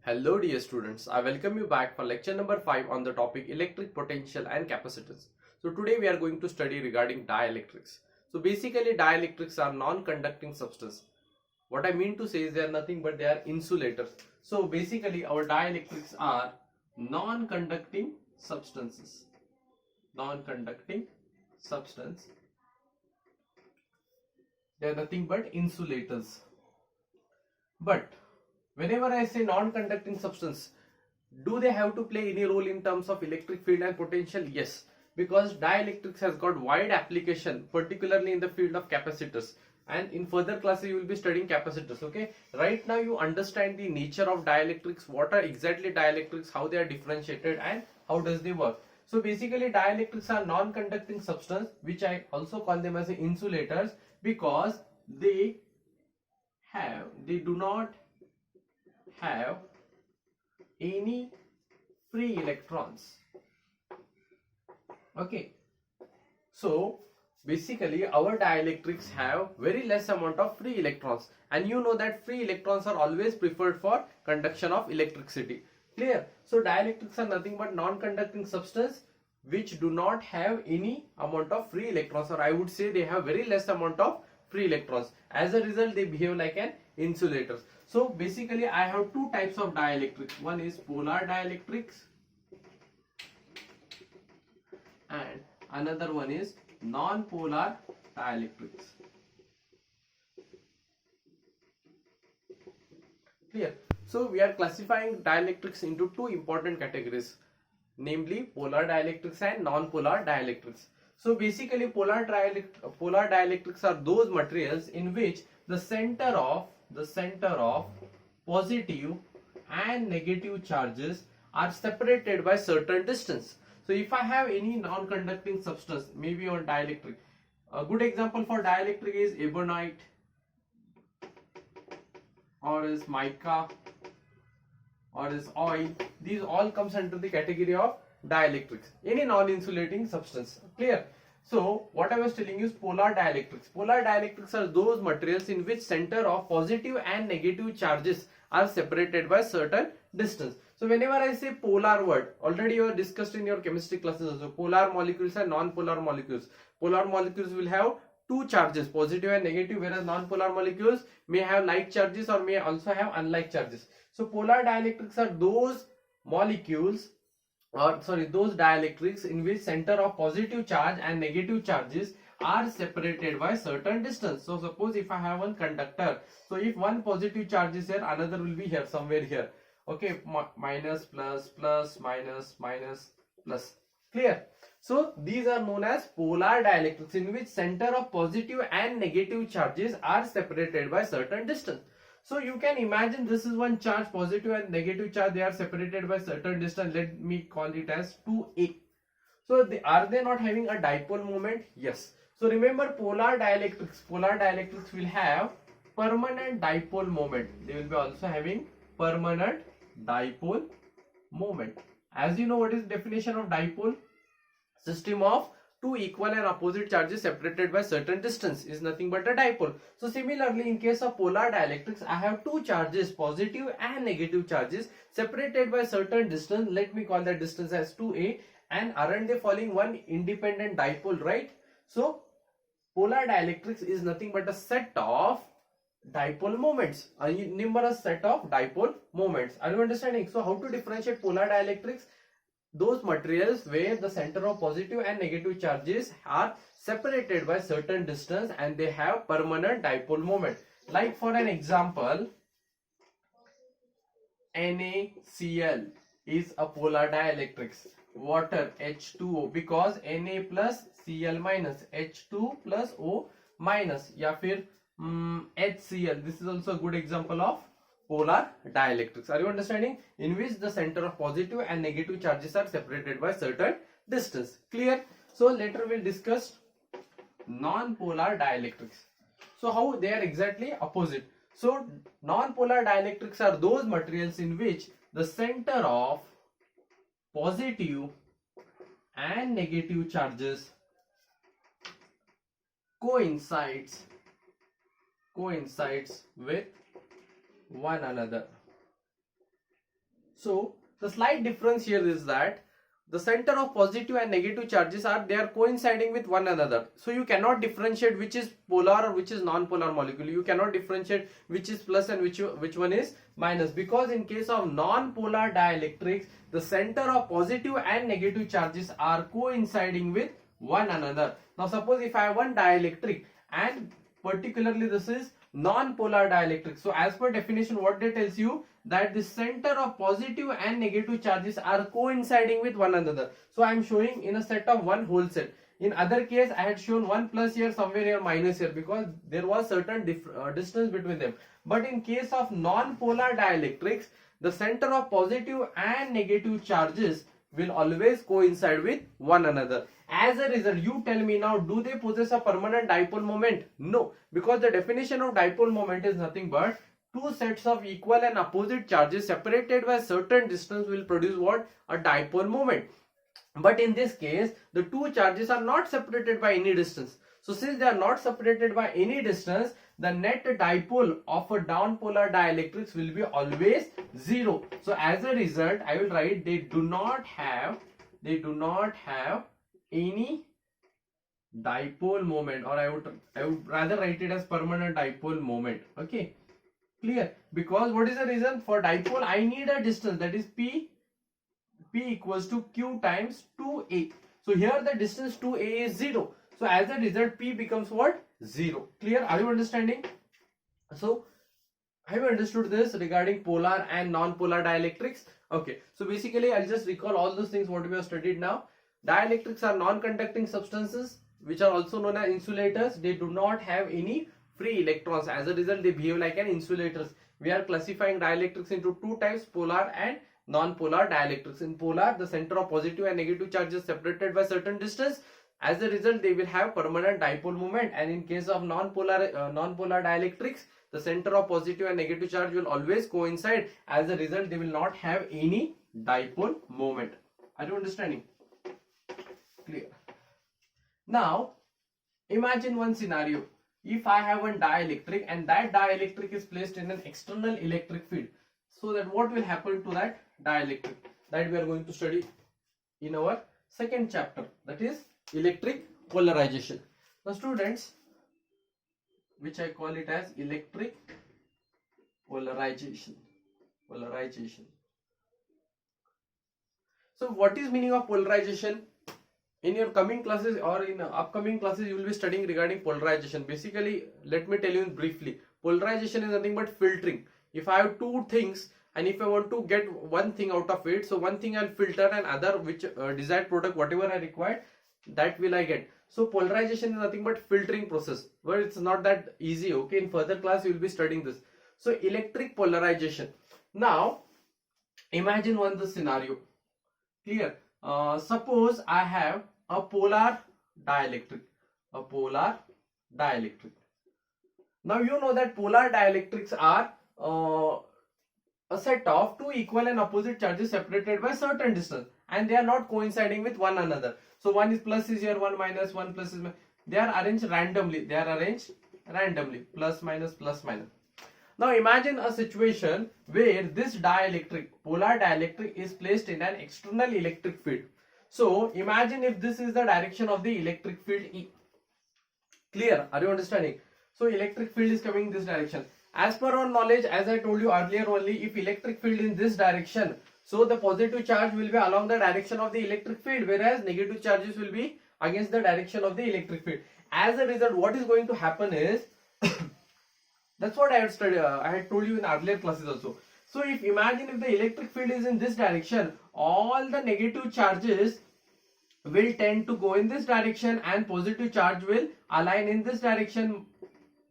Hello dear students, I welcome you back for lecture number 5 on the topic electric potential and capacitance. So today we are going to study regarding dielectrics. So basically dielectrics are non-conducting substance. What I mean to say is they are nothing but they are insulators. So basically our dielectrics are non-conducting substances. Non-conducting substance. They are nothing but insulators. But whenever I say non-conducting substance, do they have to play any role in terms of electric field and potential? Yes, because dielectrics has got wide application, particularly in the field of capacitors. And in further classes you will be studying capacitors. Okay, right now you understand the nature of dielectrics, what are exactly dielectrics, how they are differentiated, and how does they work. So basically dielectrics are non-conducting substance, which I also call them as insulators, because they do not have any free electrons. Okay, so basically our dielectrics have very less amount of free electrons, and you know that free electrons are always preferred for conduction of electricity. Clear? So dielectrics are nothing but non-conducting substance which do not have any amount of free electrons, or I would say they have very less amount of free electrons. As a result they behave like an insulator. So basically I have two types of dielectrics. One is polar dielectrics and another one is non-polar dielectrics. Clear? So we are classifying dielectrics into two important categories, namely polar dielectrics and non-polar dielectrics. So basically polar dielectrics are those materials in which the center of positive and negative charges are separated by certain distance. So if I have any non-conducting substance, maybe on dielectric, a good example for dielectric is ebonite, or is mica, or is oil. These all comes under the category of dielectrics, any non-insulating substance. Clear? So what I was telling you is polar dielectrics. Polar dielectrics are those materials in which center of positive and negative charges are separated by certain distance. So whenever I say polar word, already you have discussed in your chemistry classes also, polar molecules and non-polar molecules. Polar molecules will have two charges, positive and negative, whereas non-polar molecules may have like charges or may also have unlike charges. So polar dielectrics are those molecules, or sorry, those dielectrics in which center of positive charge and negative charges are separated by certain distance. So suppose if I have one conductor, so if one positive charge is here, another will be here, somewhere here. Okay, minus, plus, plus, minus, minus, plus. Clear? So these are known as polar dielectrics in which center of positive and negative charges are separated by certain distance. So you can imagine this is one charge, positive and negative charge, they are separated by certain distance. Let me call it as 2a. So are they not having a dipole moment? Yes. So remember polar dielectrics will have permanent dipole moment. They will be also having permanent dipole moment. As you know, what is the definition of dipole? System of two equal and opposite charges separated by certain distance is nothing but a dipole. So similarly, in case of polar dielectrics, I have two charges, positive and negative charges, separated by certain distance. Let me call that distance as 2a, and aren't they following one independent dipole, right? So polar dielectrics is nothing but a set of dipole moments, a numerous set of dipole moments. Are you understanding? So how to differentiate polar dielectrics? Those materials where the center of positive and negative charges are separated by certain distance and they have permanent dipole moment. Like for an example, NaCl is a polar dielectrics. Water H2O, because Na plus Cl minus, H2 plus O minus, या फिर HCl. This is also a good example of polar dielectrics. Are you understanding? In which the center of positive and negative charges are separated by certain distance. Clear? So later we'll discuss non-polar dielectrics. So how they are exactly opposite. So non-polar dielectrics are those materials in which the center of positive and negative charges coincides with one another. So the slight difference here is that the center of positive and negative charges they are coinciding with one another. So you cannot differentiate which is polar or which is non-polar molecule. You cannot differentiate which is plus and which one is minus, because in case of non-polar dielectrics, the center of positive and negative charges are coinciding with one another. Now suppose if I have one dielectric, and particularly this is non-polar dielectric. So as per definition, what they tells you, that the center of positive and negative charges are coinciding with one another. So I am showing in a set of one whole set. In other case, I had shown one plus here, somewhere here minus here, because there was certain distance between them. But in case of non-polar dielectrics, the center of positive and negative charges will always coincide with one another. As a result, you tell me now, do they possess a permanent dipole moment? No, because the definition of dipole moment is nothing but two sets of equal and opposite charges separated by certain distance will produce what? A dipole moment. But in this case, the two charges are not separated by any distance. So since they are not separated by any distance, the net dipole of a non-polar dielectrics will be always 0. So as a result, I will write they do not have any dipole moment, or I would rather write it as permanent dipole moment. Okay, clear? Because what is the reason? For dipole I need a distance, that is P equals to Q times 2a. So here the distance 2a is 0. So as a result, P becomes what? 0. Clear? Are you understanding? So have you understood this regarding polar and non-polar dielectrics? Okay, so basically I'll just recall all those things what we have studied now. Dielectrics are non-conducting substances which are also known as insulators. They do not have any free electrons. As a result, they behave like an insulators. We are classifying dielectrics into two types, polar and non-polar dielectrics. In polar, the center of positive and negative charges separated by certain distance. As a result, they will have permanent dipole moment. And in case of non-polar dielectrics, the center of positive and negative charge will always coincide. As a result, they will not have any dipole moment. Are you understanding? Clear. Now imagine one scenario. If I have one dielectric and that dielectric is placed in an external electric field, so that what will happen to that dielectric, that we are going to study in our second chapter, that is electric polarization. Now students, which I call it as electric polarization. So what is meaning of polarization? In your coming classes or in upcoming classes, you will be studying regarding polarization. Basically, let me tell you briefly. Polarization is nothing but filtering. If I have two things and if I want to get one thing out of it, so one thing I'll filter and other which desired product, whatever I require, that will I get. So polarization is nothing but filtering process, but it's not that easy. Okay, in further class you will be studying this. So electric polarization. Now imagine one the scenario. Clear? Suppose I have a polar dielectric. Now you know that polar dielectrics are a set of two equal and opposite charges separated by certain distance, and they are not coinciding with one another. So one is plus is here, one minus, one plus is minus. They are arranged randomly. Plus minus, plus minus. Now imagine a situation where this dielectric, polar dielectric, is placed in an external electric field. So imagine if this is the direction of the electric field E. Clear? Are you understanding? So electric field is coming in this direction. As per our knowledge, as I told you earlier only, if electric field in this direction, so the positive charge will be along the direction of the electric field, whereas negative charges will be against the direction of the electric field. As a result, what is going to happen is, that's what I had studied. I had told you in earlier classes also. So if imagine if the electric field is in this direction, all the negative charges will tend to go in this direction and positive charge will align in this direction.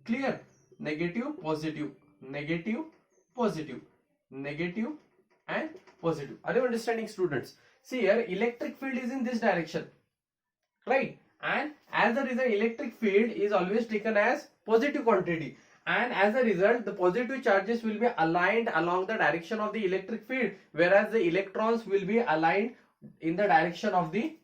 Clear? Negative, positive, negative, positive, negative and positive. Are you understanding, students? See here, electric field is in this direction, right? And as a result, electric field is always taken as positive quantity. And as a result, the positive charges will be aligned along the direction of the electric field, whereas the electrons will be aligned in the direction of the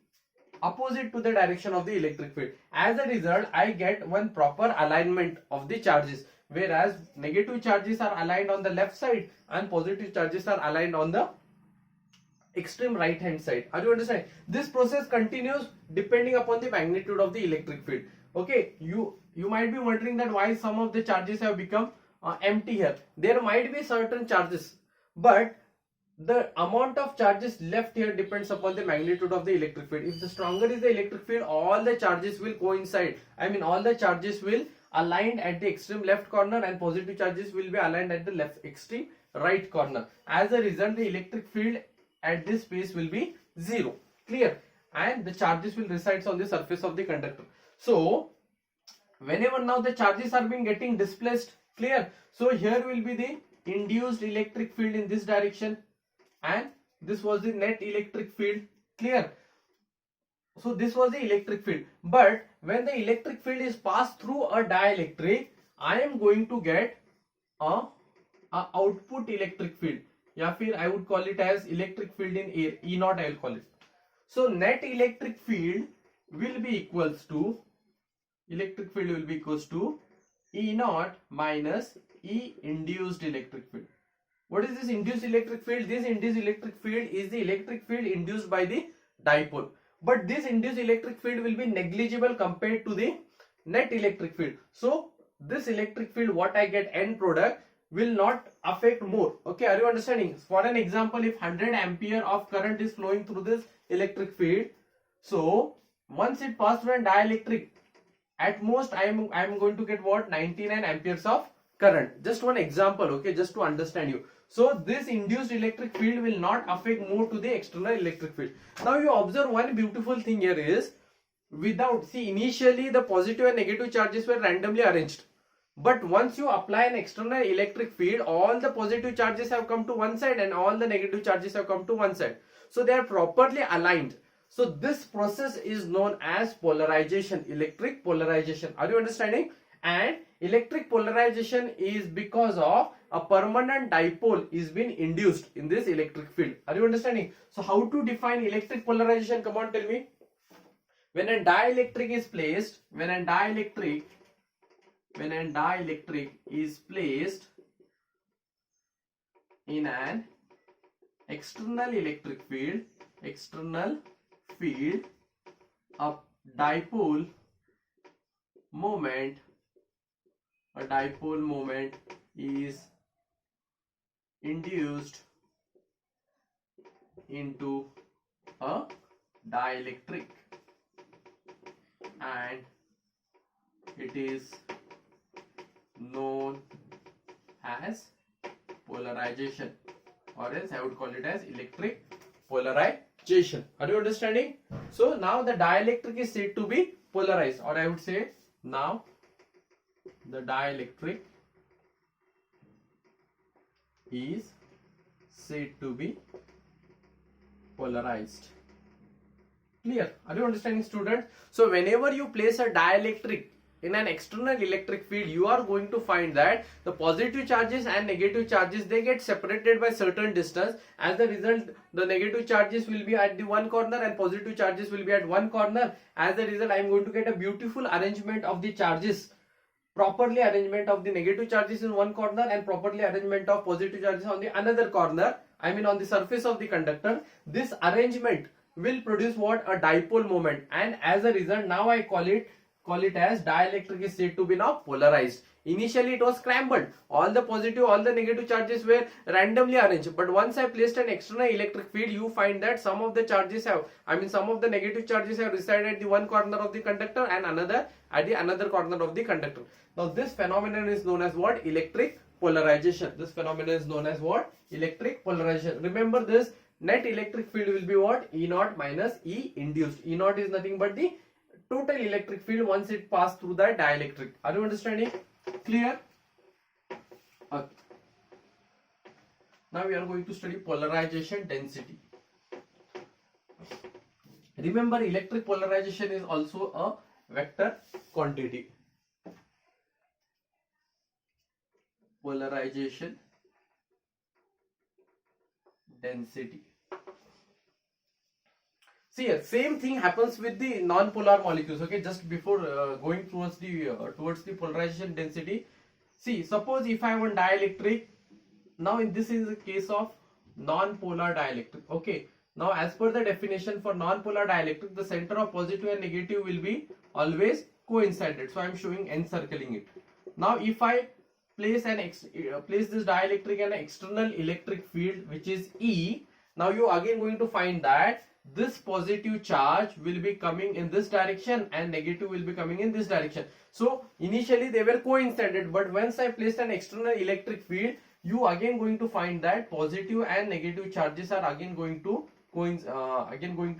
opposite to the direction of the electric field. As a result, I get one proper alignment of the charges, whereas negative charges are aligned on the left side and positive charges are aligned on the extreme right hand side. Are you understanding? This process continues depending upon the magnitude of the electric field. Okay, you might be wondering that why some of the charges have become empty here. There might be certain charges, but the amount of charges left here depends upon the magnitude of the electric field. If the stronger is the electric field, all the charges will coincide. I mean, all the charges will align at the extreme left corner, and positive charges will be aligned at the left extreme right corner. As a result, the electric field at this space will be 0. Clear? And the charges will reside on the surface of the conductor. So whenever now the charges are being getting displaced, clear? So here will be the induced electric field in this direction, and this was the net electric field. Clear? So this was the electric field, but when the electric field is passed through a dielectric, I am going to get a output electric field, या फिर I would call it as electric field in air, E naught I will call it. So net electric field will be equals to E naught minus E induced electric field. What is this induced electric field? This induced electric field is the electric field induced by the dipole. But this induced electric field will be negligible compared to the net electric field. So this electric field, what I get end product, will not affect more. Okay, are you understanding? For an example, if 100 ampere of current is flowing through this electric field, so once it passes through a dielectric, at most I am going to get what? 99 amperes of current. Just one example, okay, just to understand you. So this induced electric field will not affect more to the external electric field. Now you observe one beautiful thing here is, initially the positive and negative charges were randomly arranged. But once you apply an external electric field, all the positive charges have come to one side and all the negative charges have come to one side. So they are properly aligned. So this process is known as polarization, electric polarization. Are you understanding? And electric polarization is because of a permanent dipole is being induced in this electric field. Are you understanding? So how to define electric polarization? Come on, tell me. When a dielectric is placed, when a dielectric is placed in an external electric field, a dipole moment is induced into a dielectric, and it is known as polarization, or else I would call it as electric polarization. Are you understanding? So now the dielectric is said to be polarized, or I would say now the dielectric is said to be polarized. Clear? Are you understanding, students? So whenever you place a dielectric in an external electric field, you are going to find that the positive charges and negative charges, they get separated by certain distance. As a result, the negative charges will be at the one corner and positive charges will be at one corner. As a result, I am going to get a beautiful arrangement of the charges, properly arrangement of the negative charges in one corner and properly arrangement of positive charges on the another corner, I mean on the surface of the conductor. This arrangement will produce what? A dipole moment, and as a result, now I call it as dielectric is said to be now polarized. Initially it was scrambled, all the positive, all the negative charges were randomly arranged, but once I placed an external electric field, you find that some of the charges have, some of the negative charges have resided at the one corner of the conductor and another at the another corner of the conductor. Now this phenomenon is known as what? Electric polarization. This phenomenon is known as what? Electric polarization. Remember this, net electric field will be what? E naught minus E induced. E naught is nothing but the total electric field once it passed through the dielectric. Are you understanding? Clear? Okay. Now we are going to study polarization density. Remember, electric polarization is also a vector quantity. Polarization density. See here, same thing happens with the non-polar molecules. Okay, just before going towards the polarization density. See, suppose if I have one dielectric. Now in this is the case of non-polar dielectric. Okay, Now as per the definition for non-polar dielectric, the center of positive and negative will be always coincided. So I am showing encircling it. Now if I place this dielectric in an external electric field which is E, now you again going to find that this positive charge will be coming in this direction and negative will be coming in this direction. So initially they were coincided, but once I placed an external electric field, you again going to find that positive and negative charges are again going to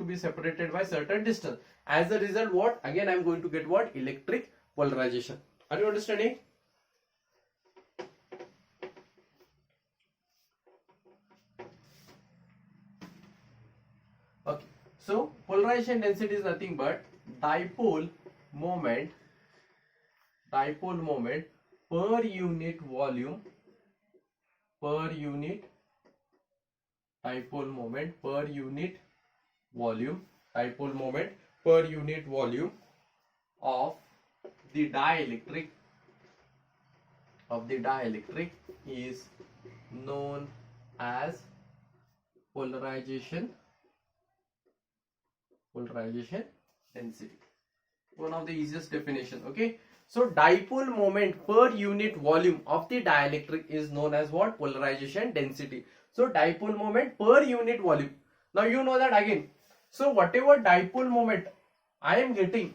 be separated by certain distance. As a result, what again I am going to get what electric polarization. Are you understanding? Okay, so polarization density is nothing but dipole moment per unit volume dipole moment per unit volume of the dielectric is known as polarization density. One of the easiest definition. Okay, so dipole moment per unit volume of the dielectric is known as what? Polarization density. So dipole moment per unit volume. Now you know that again. So whatever dipole moment I am getting,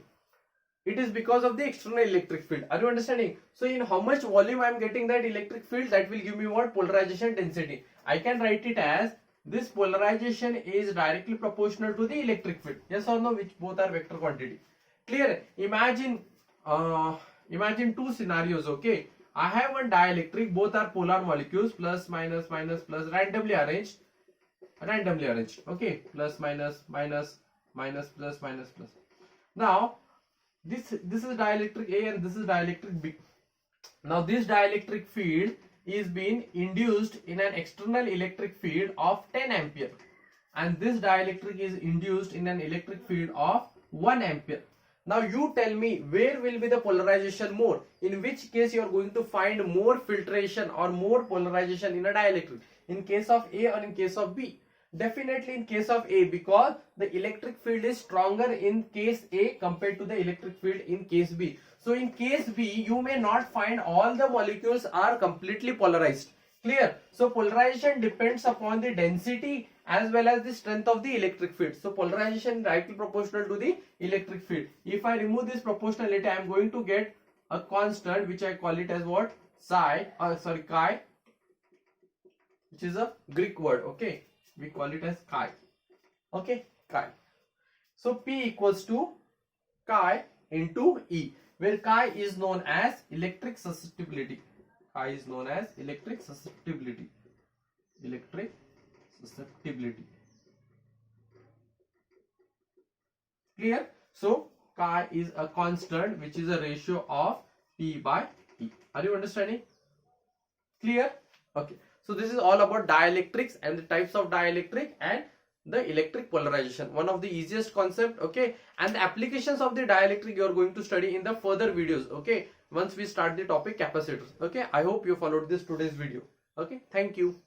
it is because of the external electric field. Are you understanding? So in how much volume I am getting that electric field, that will give me what? Polarization density. I can write it as this polarization is directly proportional to the electric field. Yes or no? Which both are vector quantity. Clear? Imagine two scenarios. Okay, I have one dielectric, both are polar molecules, plus minus minus plus, randomly arranged. Okay, plus minus minus minus plus minus plus. Now this is dielectric A and this is dielectric B. Now this dielectric field is being induced in an external electric field of 10 ampere and this dielectric is induced in an electric field of 1 ampere. Now you tell me where will be the polarization more, in which case you are going to find more filtration or more polarization in a dielectric, in case of A or in case of B? Definitely in case of A, because the electric field is stronger in case A compared to the electric field in case B. So in case B, you may not find all the molecules are completely polarized. Clear? So polarization depends upon the density as well as the strength of the electric field. So polarization is directly proportional to the electric field. If I remove this proportionality, I am going to get a constant which I call it as what? Chi, which is a Greek word. Okay, we call it as chi. Okay, chi. So P equals to chi into E, where chi is known as electric susceptibility. Chi is known as electric susceptibility. Clear? So chi is a constant which is a ratio of P by E. Are you understanding? Clear? Okay. So this is all about dielectrics and the types of dielectric and the electric polarization. One of the easiest concept. Okay. And the applications of the dielectric you are going to study in the further videos. Okay. Once we start the topic capacitors. Okay. I hope you followed this today's video. Okay. Thank you.